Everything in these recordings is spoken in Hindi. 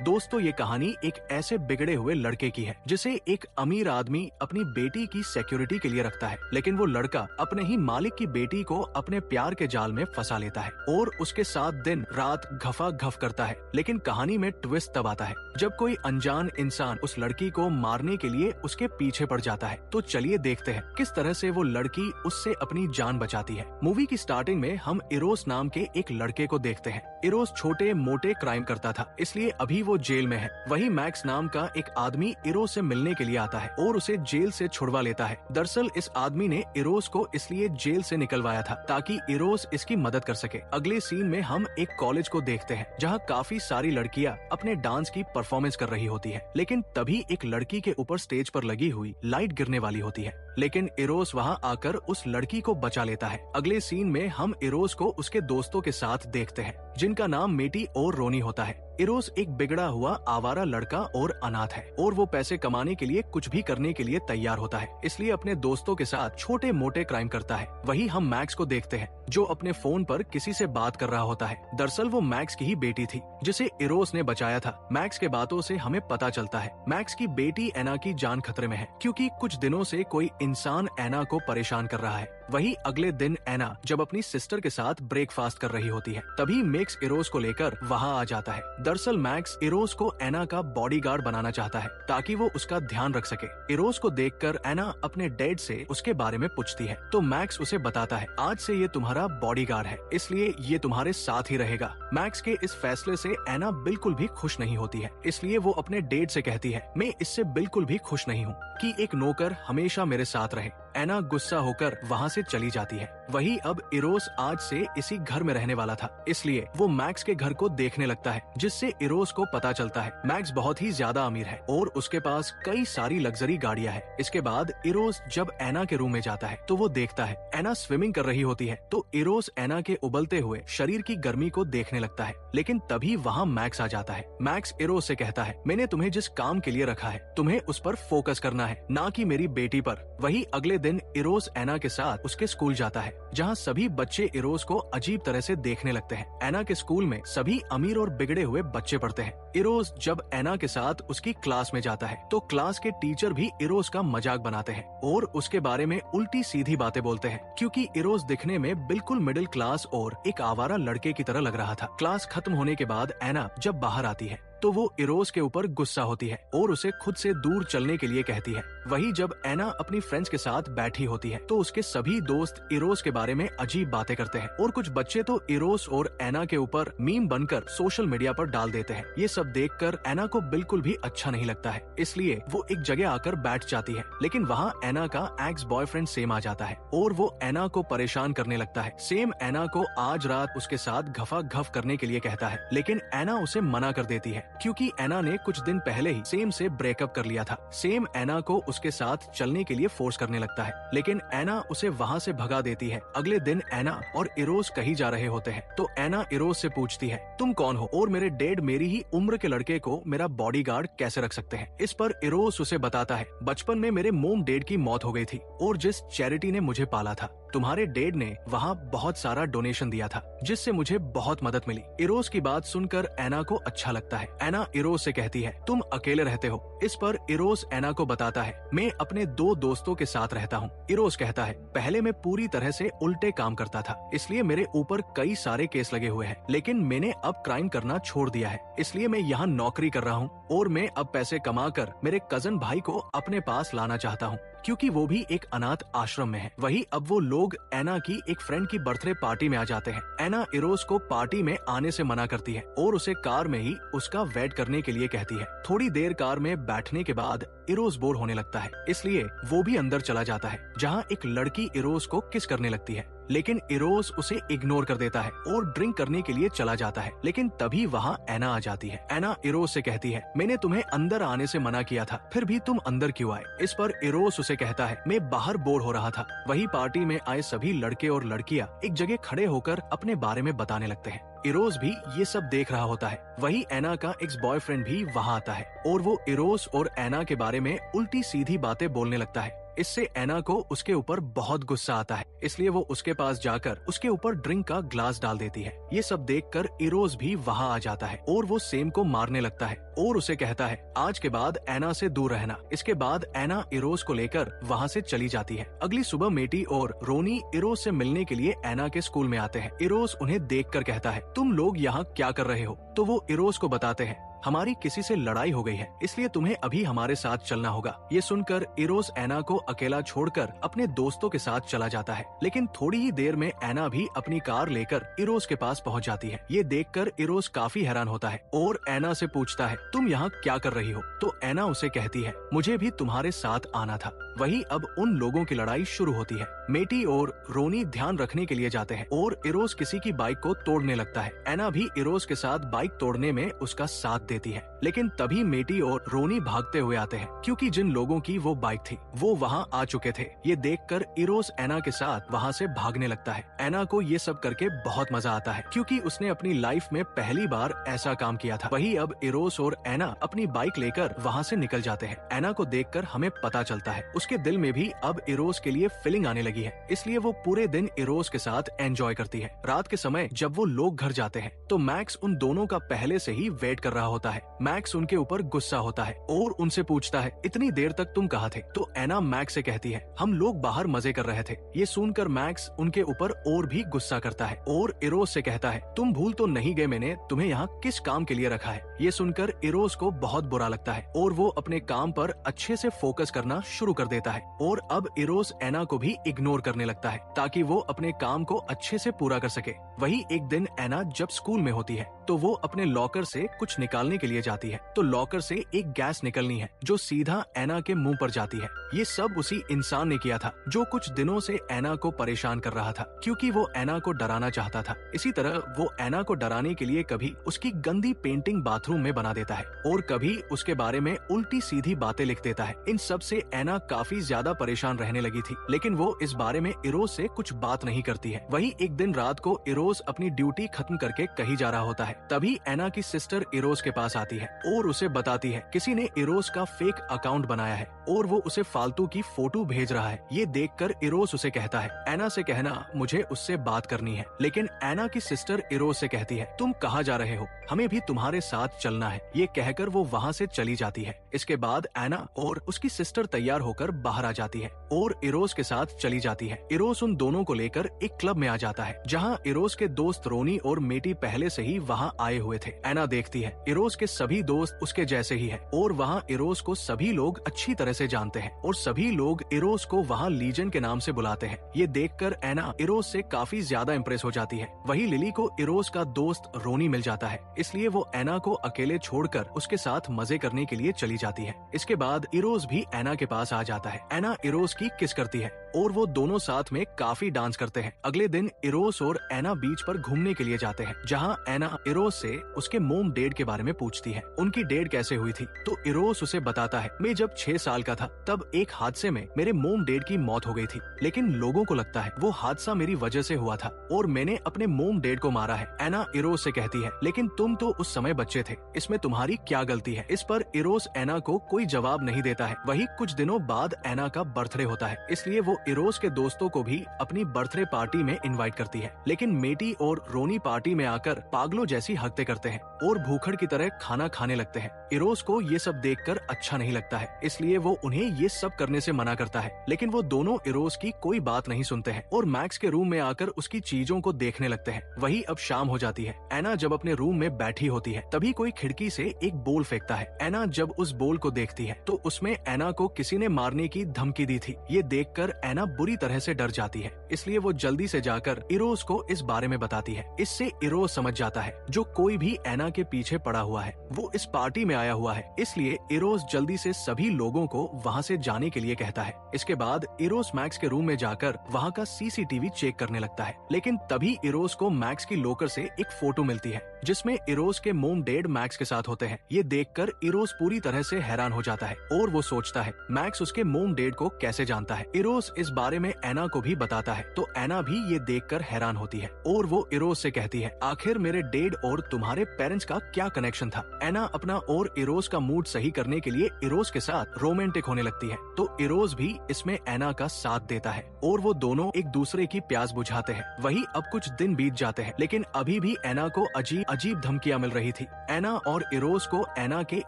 दोस्तों ये कहानी एक ऐसे बिगड़े हुए लड़के की है जिसे एक अमीर आदमी अपनी बेटी की सिक्योरिटी के लिए रखता है, लेकिन वो लड़का अपने ही मालिक की बेटी को अपने प्यार के जाल में फंसा लेता है और उसके साथ दिन रात घफा घफ करता है। लेकिन कहानी में ट्विस्ट तब आता है जब कोई अनजान इंसान उस लड़की को मारने के लिए उसके पीछे पड़ जाता है। तो चलिए देखते हैं किस तरह से वो लड़की उससे अपनी जान बचाती है। मूवी की स्टार्टिंग में हम इरोस नाम के एक लड़के को देखते हैं। इरोस छोटे मोटे क्राइम करता था, इसलिए अभी वो जेल में है। वही मैक्स नाम का एक आदमी इरोस से मिलने के लिए आता है और उसे जेल से छुड़वा लेता है। दरअसल इस आदमी ने इरोस को इसलिए जेल से निकलवाया था ताकि इरोस इसकी मदद कर सके। अगले सीन में हम एक कॉलेज को देखते हैं जहाँ काफी सारी लड़कियाँ अपने डांस की परफॉर्मेंस कर रही होती है, लेकिन तभी एक लड़की के ऊपर स्टेज पर लगी हुई लाइट गिरने वाली होती है, लेकिन इरोस वहाँ आकर उस लड़की को बचा लेता है। अगले सीन में हम इरोस को उसके दोस्तों के साथ देखते हैं जिनका नाम मेटी और रोनी होता है। इरोस एक बिगड़ा हुआ आवारा लड़का और अनाथ है और वो पैसे कमाने के लिए कुछ भी करने के लिए तैयार होता है, इसलिए अपने दोस्तों के साथ छोटे मोटे क्राइम करता है। वही हम मैक्स को देखते हैं जो अपने फोन पर किसी से बात कर रहा होता है। दरअसल वो मैक्स की ही बेटी थी जिसे इरोस ने बचाया था। मैक्स के बातों से हमें पता चलता है मैक्स की बेटी एना की जान खतरे में है क्योंकि कुछ दिनों से कोई इंसान एना को परेशान कर रहा है। वही अगले दिन एना जब अपनी सिस्टर के साथ ब्रेकफास्ट कर रही होती है तभी मैक्स इरोस को लेकर वहाँ आ जाता है। दरअसल मैक्स इरोस को एना का बॉडीगार्ड बनाना चाहता है ताकि वो उसका ध्यान रख सके। इरोस को देखकर एना अपने डैड से उसके बारे में पूछती है तो मैक्स उसे बताता है आज से ये तुम्हारा बॉडीगार्ड है, इसलिए ये तुम्हारे साथ ही रहेगा। मैक्स के इस फैसले से एना बिल्कुल भी खुश नहीं होती है, इसलिए वो अपने डैड से कहती है मैं इससे बिल्कुल भी खुश नहीं हूँ कि एक नौकर हमेशा मेरे साथ रहे। एना गुस्सा होकर वहाँ से चली जाती है। वही अब इरोस आज से इसी घर में रहने वाला था, इसलिए वो मैक्स के घर को देखने लगता है जिससे इरोस को पता चलता है मैक्स बहुत ही ज्यादा अमीर है और उसके पास कई सारी लग्जरी गाड़ियां हैं। इसके बाद इरोस जब एना के रूम में जाता है तो वो देखता है एना स्विमिंग कर रही होती है, तो इरोस एना के उबलते हुए शरीर की गर्मी को देखने लगता है। लेकिन तभी वहाँ मैक्स आ जाता है। मैक्स इरोस से कहता है मैंने तुम्हें जिस काम के लिए रखा है तुम्हें उस पर फोकस करना है, ना कि मेरी बेटी पर। वही अगले दिन इरोस एना के साथ उसके स्कूल जाता है जहाँ सभी बच्चे इरोस को अजीब तरह से देखने लगते हैं। एना के स्कूल में सभी अमीर और बिगड़े हुए बच्चे पढ़ते हैं। इरोस जब एना के साथ उसकी क्लास में जाता है तो क्लास के टीचर भी इरोस का मजाक बनाते हैं और उसके बारे में उल्टी सीधी बातें बोलते हैं क्योंकि इरोस दिखने में बिल्कुल मिडिल क्लास और एक आवारा लड़के की तरह लग रहा था। क्लास खत्म होने के बाद एना जब बाहर आती है तो वो इरोस के ऊपर गुस्सा होती है और उसे खुद से दूर चलने के लिए कहती है। वही जब एना अपनी फ्रेंड्स के साथ बैठी होती है तो उसके सभी दोस्त इरोस के बारे में अजीब बातें करते हैं और कुछ बच्चे तो इरोस और एना के ऊपर मीम बनकर सोशल मीडिया पर डाल देते हैं। ये सब देखकर एना को बिल्कुल भी अच्छा नहीं लगता है, इसलिए वो एक जगह आकर बैठ जाती है। लेकिन वहाँ एना का एक्स बॉयफ्रेंड सेम आ जाता है और वो एना को परेशान करने लगता है। सेम एना को आज रात उसके साथ घफा घफ करने के लिए कहता है, लेकिन एना उसे मना कर देती है क्योंकि एना ने कुछ दिन पहले ही सेम से ब्रेकअप कर लिया था। सेम एना को उसके साथ चलने के लिए फोर्स करने लगता है, लेकिन एना उसे वहाँ से भगा देती है। अगले दिन एना और इरोस कहीं जा रहे होते हैं तो एना इरोस से पूछती है तुम कौन हो और मेरे डैड मेरी ही उम्र के लड़के को मेरा बॉडीगार्ड कैसे रख सकते हैं। इस पर इरोस उसे बताता है बचपन में मेरे मोम डैड की मौत हो गई थी और जिस चैरिटी ने मुझे पाला था तुम्हारे डैड ने वहाँ बहुत सारा डोनेशन दिया था जिससे मुझे बहुत मदद मिली। इरोस की बात सुनकर एना को अच्छा लगता है। एना इरोस से कहती है तुम अकेले रहते हो। इस पर इरोस एना को बताता है मैं अपने 2 दोस्तों के साथ रहता हूँ। इरोस कहता है पहले मैं पूरी तरह से उल्टे काम करता था, इसलिए मेरे ऊपर कई सारे केस लगे हुए हैं, लेकिन मैंने अब क्राइम करना छोड़ दिया है, इसलिए मैं यहाँ नौकरी कर रहा हूँ और मैं अब पैसे कमाकर मेरे कजन भाई को अपने पास लाना चाहता हूँ क्योंकि वो भी एक अनाथ आश्रम में है। वही अब वो लोग एना की एक फ्रेंड की बर्थडे पार्टी में आ जाते हैं। एना इरोस को पार्टी में आने से मना करती है और उसे कार में ही उसका वेट करने के लिए कहती है। थोड़ी देर कार में बैठने के बाद इरोस बोर होने लगता है, इसलिए वो भी अंदर चला जाता है जहाँ एक लड़की इरोस को किस करने लगती है, लेकिन इरोस उसे इग्नोर कर देता है और ड्रिंक करने के लिए चला जाता है। लेकिन तभी वहाँ एना आ जाती है। एना इरोस से कहती है मैंने तुम्हें अंदर आने से मना किया था, फिर भी तुम अंदर क्यों आए। इस पर इरोस उसे कहता है मैं बाहर बोर हो रहा था। वही पार्टी में आए सभी लड़के और लड़कियाँ एक जगह खड़े होकर अपने बारे में बताने लगते हैं। इरोस भी ये सब देख रहा होता है। वही एना का एक्स बॉयफ्रेंड भी वहाँ आता है और वो इरोस और एना के बारे में उल्टी सीधी बातें बोलने लगता है। इससे एना को उसके ऊपर बहुत गुस्सा आता है, इसलिए वो उसके पास जाकर उसके ऊपर ड्रिंक का ग्लास डाल देती है। ये सब देखकर इरोस भी वहाँ आ जाता है और वो सेम को मारने लगता है। और उसे कहता है आज के बाद एना से दूर रहना। इसके बाद एना इरोस को लेकर वहाँ से चली जाती है। अगली सुबह मेटी और रोनी इरोस से मिलने के लिए एना के स्कूल में आते हैं। इरोस उन्हें देखकर कहता है तुम लोग यहाँ क्या कर रहे हो? तो वो इरोस को बताते हैं हमारी किसी से लड़ाई हो गई है, इसलिए तुम्हें अभी हमारे साथ चलना होगा। ये सुनकर इरोस एना को अकेला छोड़कर अपने दोस्तों के साथ चला जाता है। लेकिन थोड़ी ही देर में एना भी अपनी कार लेकर इरोस के पास पहुंच जाती है। ये देखकर इरोस काफी हैरान होता है और एना से पूछता है तुम यहाँ क्या कर रही हो? तो एना उसे कहती है मुझे भी तुम्हारे साथ आना था। वही अब उन लोगों की लड़ाई शुरू होती है। मेटी और रोनी ध्यान रखने के लिए जाते हैं और इरोस किसी की बाइक को तोड़ने लगता है। एना भी इरोस के साथ बाइक तोड़ने में उसका साथ देती है। लेकिन तभी मेटी और रोनी भागते हुए आते हैं क्योंकि जिन लोगों की वो बाइक थी वो वहाँ आ चुके थे। ये देखकर इरोस एना के साथ वहाँ से भागने लगता है। एना को ये सब करके बहुत मजा आता है क्योंकि उसने अपनी लाइफ में पहली बार ऐसा काम किया था। वही अब इरोस और एना अपनी बाइक लेकर वहाँ से निकल जाते हैं। एना को देखकर हमें पता चलता है उसके दिल में भी अब इरोस के लिए फीलिंग आने लगी है, इसलिए वो पूरे दिन इरोस के साथ एंजॉय करती है। रात के समय जब वो लोग घर जाते हैं तो मैक्स उन दोनों का पहले से ही वेट कर रहा होता है। मैक्स उनके ऊपर गुस्सा होता है और उनसे पूछता है इतनी देर तक तुम कहाँ थे? तो एना मैक्स से कहती है हम लोग बाहर मजे कर रहे थे। ये सुनकर मैक्स उनके ऊपर और भी गुस्सा करता है और इरोस से कहता है तुम भूल तो नहीं गए मैंने तुम्हें यहाँ किस काम के लिए रखा है? ये सुनकर इरोस को बहुत बुरा लगता है और वो अपने काम पर अच्छे से फोकस करना शुरू कर देता है और अब इरोस एना को भी इग्नोर करने लगता है ताकि वो अपने काम को अच्छे से पूरा कर सके। वही एक दिन एना जब स्कूल में होती है तो वो अपने लॉकर से कुछ निकालने के लिए जाती है तो लॉकर से एक गैस निकलनी है जो सीधा एना के मुंह पर जाती है। ये सब उसी इंसान ने किया था जो कुछ दिनों से एना को परेशान कर रहा था क्योंकि वो एना को डराना चाहता था। इसी तरह वो एना को डराने के लिए कभी उसकी गंदी पेंटिंग बाथरूम में बना देता है और कभी उसके बारे में उल्टी सीधी बातें लिख देता है। इन सब से एना काफी ज्यादा परेशान रहने लगी थी, लेकिन वो इस बारे में इरोस से कुछ बात नहीं करती है। वही एक दिन रात को इरोस अपनी ड्यूटी खत्म करके कहीं जा रहा होता है। तभी एना की सिस्टर इरोस के पास आती है और उसे बताती है किसी ने इरोस का फेक अकाउंट बनाया है और वो उसे फालतू की फोटो भेज रहा है। ये देखकर इरोस उसे कहता है एना से कहना मुझे उससे बात करनी है। लेकिन एना की सिस्टर इरोस से कहती है तुम कहाँ जा रहे हो? हमें भी तुम्हारे साथ चलना है। ये कहकर वो वहाँ से चली जाती है। इसके बाद एना और उसकी सिस्टर तैयार होकर बाहर आ जाती है और इरोस के साथ चली जाती है। इरोस उन दोनों को लेकर एक क्लब में आ जाता है जहाँ इरोस के दोस्त रोनी और मेटी पहले से ही वहाँ आए हुए थे। एना देखती है इरोस के सभी दोस्त उसके जैसे ही है और वहाँ इरोस को सभी लोग अच्छी तरह से जानते हैं और सभी लोग इरोस को वहाँ लीजन के नाम से बुलाते हैं। ये देखकर एना इरोस से काफी ज्यादा इम्प्रेस हो जाती है। वही लिली को इरोस का दोस्त रोनी मिल जाता है, इसलिए वो एना को अकेले छोड़कर उसके साथ मजे करने के लिए चली जाती है। इसके बाद इरोस भी एना के पास आ जाता है। एना इरोस की किस करती है और वो दोनों साथ में काफी डांस करते हैं। अगले दिन इरोस और एना बीच पर घूमने के लिए जाते हैं जहाँ एना इरोस से उसके मोम डेड के बारे में पूछती है, उनकी डेड कैसे हुई थी। तो इरोस उसे बताता है मैं जब 6 साल का था तब एक हादसे में मेरे मोम डेड की मौत हो गई थी, लेकिन लोगों को लगता है वो हादसा मेरी वजह से हुआ था और मैंने अपने मोम डेड को मारा है। एना इरोस से कहती है लेकिन तुम तो उस समय बच्चे थे, इसमें तुम्हारी क्या गलती है? इस पर इरोस एना को कोई जवाब नहीं देता है। वही कुछ दिनों बाद एना का बर्थडे होता है, इसलिए वो इरोस के दोस्तों को भी अपनी बर्थडे पार्टी में इनवाइट करती है। लेकिन मेटी और रोनी पार्टी में आकर पागलों जैसी हरकतें करते हैं और भूखड़ की तरह खाना खाने लगते हैं। इरोस को ये सब देखकर अच्छा नहीं लगता है, इसलिए वो उन्हें ये सब करने से मना करता है। लेकिन वो दोनों इरोस की कोई बात नहीं सुनते हैं और मैक्स के रूम में आकर उसकी चीजों को देखने लगते हैं। वही अब शाम हो जाती है। एना जब अपने रूम में बैठी होती है तभी कोई खिड़की से एक बोल फेंकता है। एना जब उस बोल को देखती है तो उसमें एना को किसी ने मारने की धमकी दी थी। ये देखकर एना बुरी तरह से डर जाती है, इसलिए वो जल्दी से जाकर इरोस को इस बारे में बताती है। इससे इरोस समझ जाता है जो कोई भी एना के पीछे पड़ा हुआ है वो इस पार्टी में आया हुआ है, इसलिए इरोस जल्दी से सभी लोगों को वहाँ से जाने के लिए कहता है। इसके बाद इरोस मैक्स के रूम में जाकर वहाँ का सीसीटीवी चेक करने लगता है। लेकिन तभी इरोस को मैक्स की लॉकर से एक फोटो मिलती है जिसमें इरोस के मोम डेड मैक्स के साथ होते हैं। ये देखकर इरोस पूरी तरह से हैरान हो जाता है और वो सोचता है मैक्स उसके मोम डेड को कैसे जानता है। इरोस इस बारे में एना को भी बताता है तो एना भी ये देखकर हैरान होती है और वो इरोस से कहती है आखिर मेरे डेड और तुम्हारे पेरेंट्स का क्या कनेक्शन था। एना अपना और इरोस का मूड सही करने के लिए इरोस के साथ रोमांटिक होने लगती है तो इरोस भी इसमें एना का साथ देता है और वो दोनों एक दूसरे की प्यास बुझाते हैं। वही अब कुछ दिन बीत जाते हैं लेकिन अभी भी एना को अजीब धमकियां मिल रही थी। एना और इरोस को एना के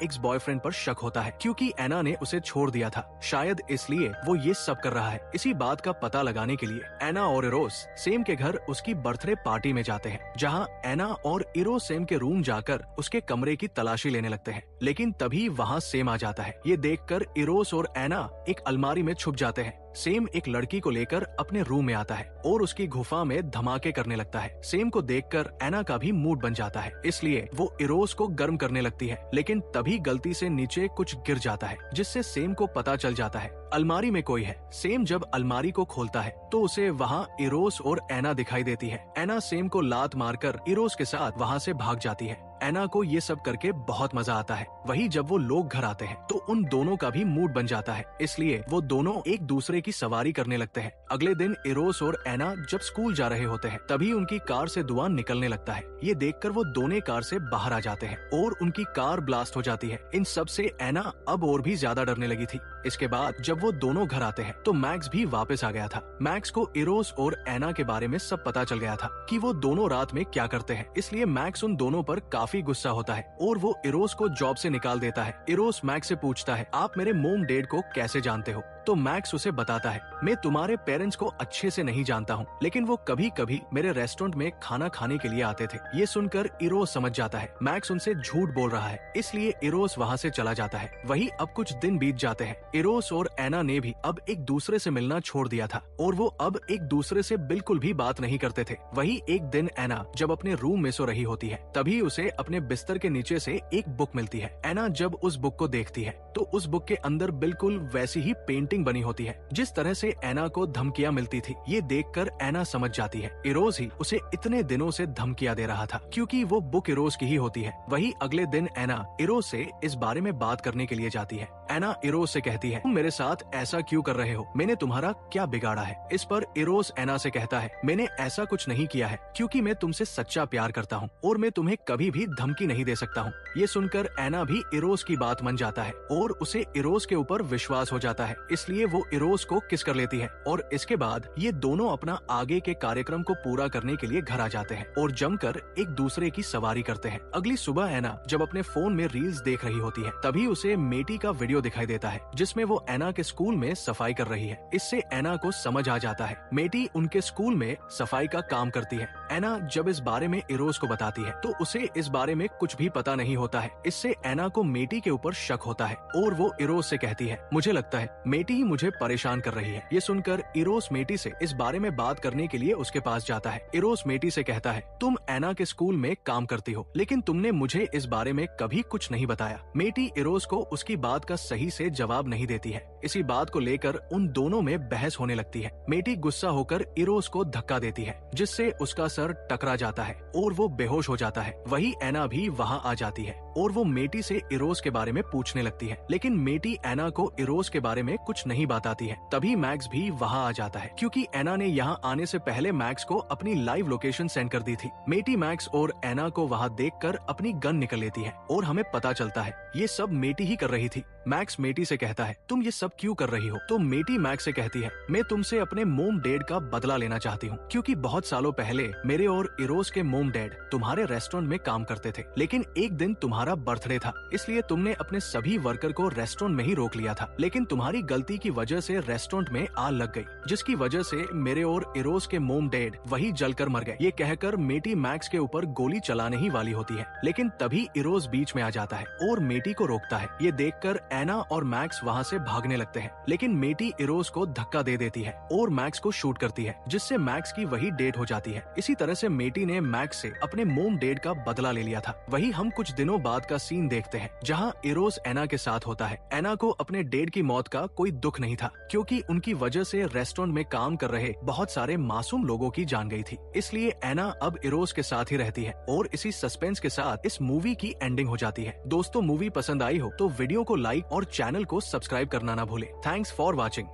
एक्स बॉयफ्रेंड पर शक होता है क्योंकि एना ने उसे छोड़ दिया था। शायद इसलिए वो ये सब कर रहा है। इसी बात का पता लगाने के लिए एना और इरोस सेम के घर उसकी बर्थडे पार्टी में जाते हैं, जहाँ एना और इरोस सेम के रूम जाकर उसके कमरे की तलाशी लेने लगते हैं। लेकिन तभी वहाँ सेम आ जाता है। ये देखकर इरोस और एना एक अलमारी में छुप जाते हैं। सेम एक लड़की को लेकर अपने रूम में आता है और उसकी गुफा में धमाके करने लगता है। सेम को देखकर एना का भी मूड बन जाता है, इसलिए वो इरोस को गर्म करने लगती है। लेकिन तभी गलती से नीचे कुछ गिर जाता है, जिससे सेम को पता चल जाता है अलमारी में कोई है। सेम जब अलमारी को खोलता है तो उसे वहाँ इरोस और एना दिखाई देती है। एना सेम को लात मारकर इरोस के साथ वहाँ से भाग जाती है। एना को ये सब करके बहुत मजा आता है। वही जब वो लोग घर आते हैं तो उन दोनों का भी मूड बन जाता है, इसलिए वो दोनों एक दूसरे की सवारी करने लगते हैं। अगले दिन इरोस और एना जब स्कूल जा रहे होते हैं तभी उनकी कार से धुआं निकलने लगता है। ये देखकर वो दोनों कार से बाहर आ जाते हैं और उनकी कार ब्लास्ट हो जाती है। इन सब से एना अब और भी ज्यादा डरने लगी थी। इसके बाद जब वो दोनों घर आते हैं तो मैक्स भी वापस आ गया था। मैक्स को इरोस और एना के बारे में सब पता चल गया था कि वो दोनों रात में क्या करते हैं, इसलिए मैक्स उन दोनों पर काफी गुस्सा होता है और वो इरोस को जॉब से निकाल देता है। इरोस मैक्स से पूछता है, आप मेरे मोम डैड को कैसे जानते हो? तो मैक्स उसे बताता है, मैं तुम्हारे पेरेंट्स को अच्छे से नहीं जानता हूँ, लेकिन वो कभी कभी मेरे रेस्टोरेंट में खाना खाने के लिए आते थे। ये सुनकर इरोस समझ जाता है मैक्स उनसे झूठ बोल रहा है, इसलिए इरोस वहाँ से चला जाता है। वही अब कुछ दिन बीत जाते हैं। इरोस और एना ने भी अब एक दूसरे से मिलना छोड़ दिया था और वो अब एक दूसरे से बिल्कुल भी बात नहीं करते थे। वही एक दिन एना जब अपने रूम में सो रही होती है तभी उसे अपने बिस्तर के नीचे से एक बुक मिलती है। एना जब उस बुक को देखती है तो उस बुक के अंदर बिल्कुल वैसी ही पेंटिंग बनी होती है जिस तरह से एना को धमकियां मिलती थी। ये देखकर एना समझ जाती है इरोस ही उसे इतने दिनों से धमकियां दे रहा था, क्योंकि वो बुक इरोस की ही होती है। वही अगले दिन एना इरोस से इस बारे में बात करने के लिए जाती है। एना इरोस से कहती है, तुम मेरे साथ ऐसा क्यों कर रहे हो? मैंने तुम्हारा क्या बिगाड़ा है? इस पर इरोस एना से कहता है, मैंने ऐसा कुछ नहीं किया है, क्योंकि मैं तुमसे सच्चा प्यार करता हूँ और मैं तुम्हें कभी भी धमकी नहीं दे सकता हूँ। ये सुनकर एना भी इरोस की बात मान जाता है और उसे इरोस के ऊपर विश्वास हो जाता है, इसलिए वो इरोस को किस कर लेती है और इसके बाद ये दोनों अपना आगे के कार्यक्रम को पूरा करने के लिए घर आ जाते हैं और जमकर एक दूसरे की सवारी करते हैं। अगली सुबह एना जब अपने फोन में रील्स देख रही होती है तभी उसे मेटी का वीडियो दिखाई देता है जिसमें वो एना के स्कूल में सफाई कर रही है। इससे एना को समझ आ जाता है मेटी उनके स्कूल में सफाई का काम करती है। एना जब इस बारे में इरोस को बताती है तो उसे इस बारे में कुछ भी पता नहीं होता है। इससे एना को मेटी के ऊपर शक होता है और वो इरोस से कहती है, मुझे लगता है मेटी ही मुझे परेशान कर रही है। ये सुनकर इरोस मेटी से इस बारे में बात करने के लिए उसके पास जाता है। इरोस मेटी से कहता है, तुम एना के स्कूल में काम करती हो, लेकिन तुमने मुझे इस बारे में कभी कुछ नहीं बताया। मेटी इरोस को उसकी बात का सही से जवाब नहीं देती है। इसी बात को लेकर उन दोनों में बहस होने लगती है। मेटी गुस्सा होकर इरोस को धक्का देती है जिससे उसका सर टकरा जाता है और वो बेहोश हो जाता है। वही एना भी वहाँ आ जाती है और वो मेटी से इरोस के बारे में पूछने लगती है, लेकिन मेटी एना को इरोस के बारे में कुछ नहीं बताती है। तभी मैक्स भी वहाँ आ जाता है क्योंकि एना ने यहाँ आने से पहले मैक्स को अपनी लाइव लोकेशन सेंड कर दी थी। मेटी मैक्स और एना को वहाँ देखकर अपनी गन निकल लेती है और हमें पता चलता है ये सब मेटी ही कर रही थी। मैक्स मेटी से कहता है, तुम ये सब क्यों कर रही हो? तो मेटी मैक्स से कहती है, मैं तुमसे अपने मोम डैड का बदला लेना चाहती हूँ, क्योंकि बहुत सालों पहले मेरे और इरोस के मोम डैड तुम्हारे रेस्टोरेंट में काम करते थे, लेकिन एक दिन तुम्हारा बर्थडे था, इसलिए तुमने अपने सभी वर्कर को रेस्टोरेंट में ही रोक लिया था। लेकिन तुम्हारी गलती की वजह से रेस्टोरेंट में आग लग गई, जिसकी वजह से मेरे और इरोस के मोम डैड वही जलकर मर गए। ये कहकर मेटी मैक्स के ऊपर गोली चलाने ही वाली होती है, लेकिन तभी इरोस बीच में आ जाता है और मेटी को रोकता है। ये देखकर एना और मैक्स वहाँ से भागने लगते हैं, लेकिन मेटी इरोस को धक्का दे देती है और मैक्स को शूट करती है, जिससे मैक्स की वही डेट हो जाती है। इसी तरह से मेटी ने मैक्स से अपने मोम डैड का बदला ले लिया था। वही हम कुछ दिनों बाद का सीन देखते हैं जहाँ इरोस एना के साथ होता है। एना को अपने डैड की मौत का कोई दुख नहीं था, क्योंकि उनकी वजह से रेस्टोरेंट में काम कर रहे बहुत सारे मासूम लोगों की जान गई थी। इसलिए एना अब इरोस के साथ ही रहती है और इसी सस्पेंस के साथ इस मूवी की एंडिंग हो जाती है। दोस्तों, मूवी पसंद आई हो तो वीडियो को लाइक और चैनल को सब्सक्राइब करना ना भूले। Thanks for watching.